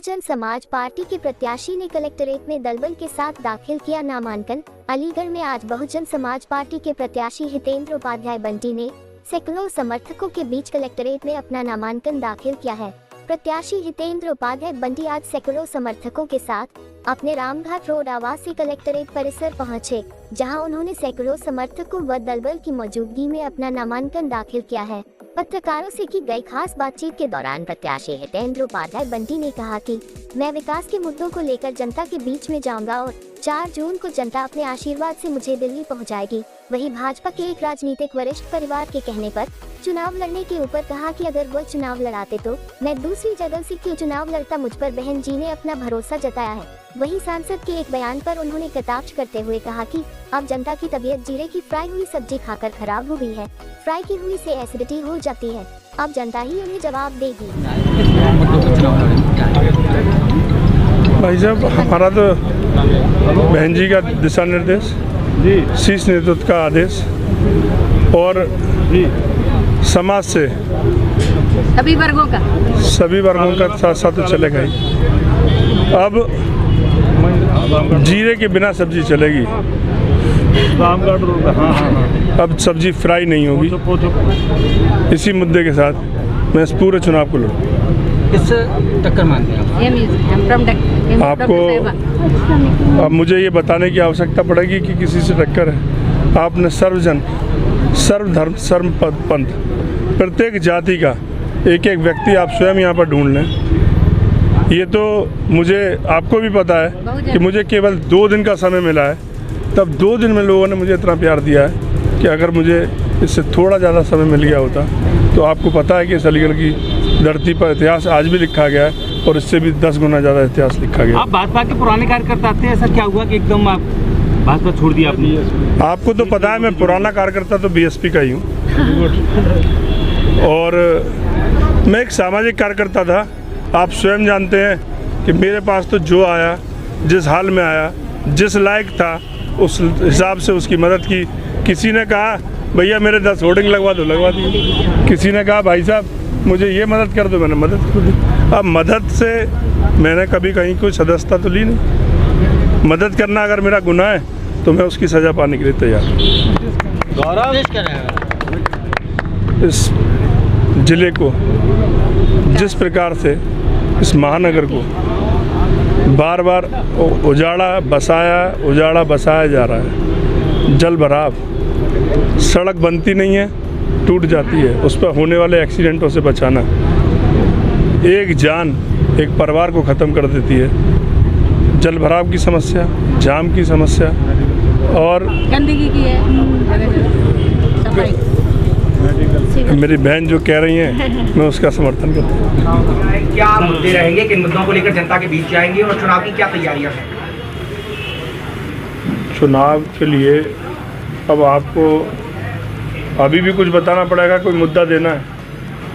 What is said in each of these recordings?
Bahujan Samaj party के प्रत्याशी ने कलेक्ट्रेट में दलबल के साथ दाखिल किया नामांकन। अलीगढ़ में आज बहुजन समाज पार्टी के प्रत्याशी हितेंद्र उपाध्याय बंटी ने सैकड़ों समर्थकों के बीच कलेक्ट्रेट में अपना नामांकन दाखिल किया है। प्रत्याशी हितेंद्र उपाध्याय बंटी आज सैकड़ों समर्थकों के साथ अपने रामघाट रोड आवासीय कलेक्ट्रेट परिसर पहुंचे, जहां उन्होंने सैकड़ों समर्थकों व दलबल की मौजूदगी में अपना नामांकन दाखिल किया है। पत्रकारों से की गई खास बातचीत के दौरान प्रत्याशी हितेंद्र उपाध्याय बंटी ने कहा कि मैं विकास के मुद्दों को लेकर जनता के बीच में जाऊंगा और 4 जून को जनता अपने आशीर्वाद से मुझे दिल्ली पहुंचाएगी। वहीं भाजपा के एक राजनीतिक वरिष्ठ परिवार के कहने पर चुनाव लड़ने के ऊपर कहा कि अगर वो चुनाव लड़ाते तो मैं दूसरी जगह से क्यों चुनाव लड़ता, मुझ पर बहन जी ने अपना भरोसा जताया है। वहीं सांसद के एक बयान पर उन्होंने कटाक्ष करते हुए कहा कि अब जनता की तबीयत जीरे की फ्राई हुई सब्जी खाकर खराब हो गई है, फ्राई की हुई से एसिडिटी हो जाती है, अब जनता ही उन्हें जवाब देगी। भाई साहब, हमारा तो बहन जी का दिशा निर्देश, शीर्ष नेतृत्व का आदेश और समाज से सभी वर्गों का साथ साथ तो चलेगा ही। अब जीरे के बिना सब्जी चलेगी, अब सब्जी फ्राई नहीं होगी। इसी मुद्दे के साथ मैं इस पूरे चुनाव को लड़ूंगा। किससे टक्कर मानते हैं आपको? अब मुझे ये बताने की आवश्यकता पड़ेगी कि किसी से टक्कर है। आपने सर्वजन, सर्वधर्म, सर्व पंथ, प्रत्येक जाति का एक एक व्यक्ति आप स्वयं यहाँ पर ढूंढ लें। ये तो मुझे, आपको भी पता है कि मुझे केवल 2 दिन का समय मिला है, तब 2 दिन में लोगों ने मुझे इतना प्यार दिया है कि अगर मुझे इससे थोड़ा ज़्यादा समय मिल गया होता तो आपको पता है कि इस अलीगढ़ की धरती पर इतिहास आज भी लिखा गया है और इससे भी 10 गुना ज़्यादा इतिहास लिखा गया। आप भाजपा के पुराने कार्यकर्ता थे, ऐसा क्या हुआ कि एकदम आप भाजपा छोड़ दिया आपने? आपको तो पता है मैं पुराना कार्यकर्ता तो बीएसपी का ही हूँ और मैं एक सामाजिक कार्यकर्ता था। आप स्वयं जानते हैं कि मेरे पास तो जो आया, जिस हाल में आया, जिस लायक था, उस हिसाब से उसकी मदद की। किसी ने कहा भैया मेरे 10 होर्डिंग लगवा दो, लगवा दी। किसी ने कहा भाई साहब मुझे ये मदद कर दो, मैंने मदद कर दी। अब मदद से मैंने कभी कहीं कोई सदस्यता तो ली नहीं। मदद करना अगर मेरा गुनाह है तो मैं उसकी सज़ा पाने के लिए तैयार हूँ। इस जिले को जिस प्रकार से, इस महानगर को बार बार उजाड़ा बसाया जा रहा है, जल भराव, सड़क बनती नहीं है, टूट जाती है, उस पर होने वाले एक्सीडेंटों से बचाना एक जान, एक परिवार को ख़त्म कर देती है। जल भराव की समस्या, जाम की समस्या और गंदगी की है। मेरी बहन जो कह रही हैं मैं उसका समर्थन करता हूँ। क्या मुद्दे रहेंगे, किन मुद्दों को लेकर जनता के बीच जाएंगे और चुनाव की क्या तैयारियां हैं? चुनाव के लिए अब आपको अभी भी कुछ बताना पड़ेगा, कोई मुद्दा देना है।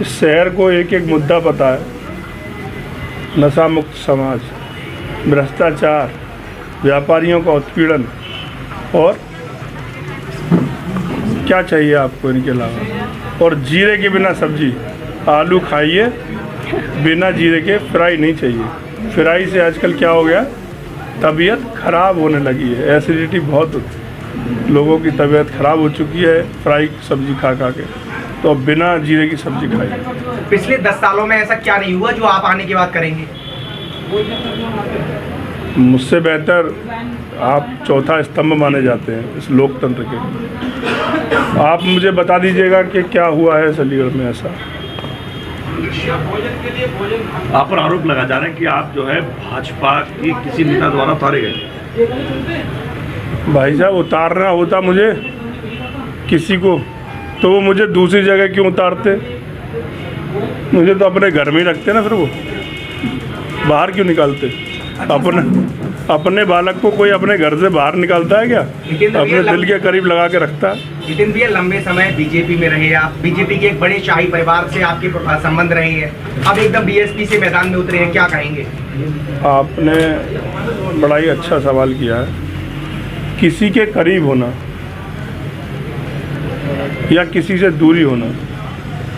इस शहर को एक एक मुद्दा पता है। नशा मुक्त समाज, भ्रष्टाचार, व्यापारियों का उत्पीड़न और क्या चाहिए आपको इनके अलावा। और जीरे के बिना सब्जी, आलू खाइए, बिना जीरे के फ्राई नहीं चाहिए। फ्राई से आजकल क्या हो गया, तबीयत खराब होने लगी है, एसिडिटी बहुत होती है, लोगों की तबीयत खराब हो चुकी है फ्राई सब्जी खा के। तो अब बिना जीरे की सब्जी खाइए। पिछले 10 सालों में ऐसा क्या नहीं हुआ जो आप आने के बाद करेंगे? मुझसे बेहतर आप चौथा स्तंभ माने जाते हैं इस लोकतंत्र के। आप मुझे बता दीजिएगा कि क्या हुआ है अलीगढ़ में ऐसा। आप पर आरोप लगा जा रहा है कि आप जो है भाजपा की किसी नेता द्वारा उतारे गए। भाई साहब, उतारना होता मुझे किसी को तो वो मुझे दूसरी जगह क्यों उतारते? मुझे तो अपने घर में ही रखते ना, फिर वो बाहर क्यों निकालते? अपने बालक को कोई अपने घर से बाहर निकालता है क्या? अपने दिल के करीब लगा के रखता है। नितिन भैया, लंबे समय बीजेपी में रहे आप, बीजेपी के एक बड़े शाही परिवार से आपके संबंध रहे हैं, अब एकदम बीएसपी से मैदान में उतरे हैं, क्या कहेंगे? आपने बड़ा ही अच्छा सवाल किया है। किसी के करीब होना या किसी से दूरी होना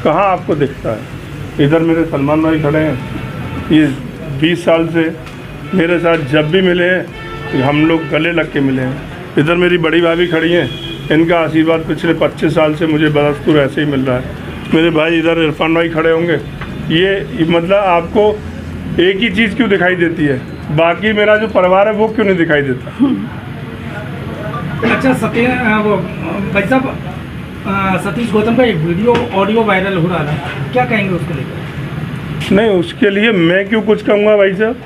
कहाँ आपको दिखता है? इधर मेरे सलमान भाई खड़े हैं, ये 20 साल से मेरे साथ जब भी मिले हैं हम लोग गले लग के मिले हैं। इधर मेरी बड़ी भाभी खड़ी हैं, इनका आशीर्वाद पिछले 25 साल से मुझे बरसपुर ऐसे ही मिल रहा है। मेरे भाई इधर इरफान भाई खड़े होंगे, ये मतलब आपको एक ही चीज़ क्यों दिखाई देती है, बाकी मेरा जो परिवार है वो क्यों नहीं दिखाई देता। अच्छा भाई साहब, सतीश गौतम का एक वीडियो ऑडियो वायरल हो रहा था, क्या कहेंगे उसको लेकर? नहीं, उसके लिए मैं क्यों कुछ कहूँगा भाई साहब,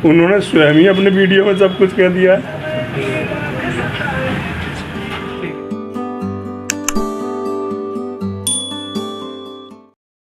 उन्होंने स्वयं ही अपने वीडियो में सब कुछ कह दिया है।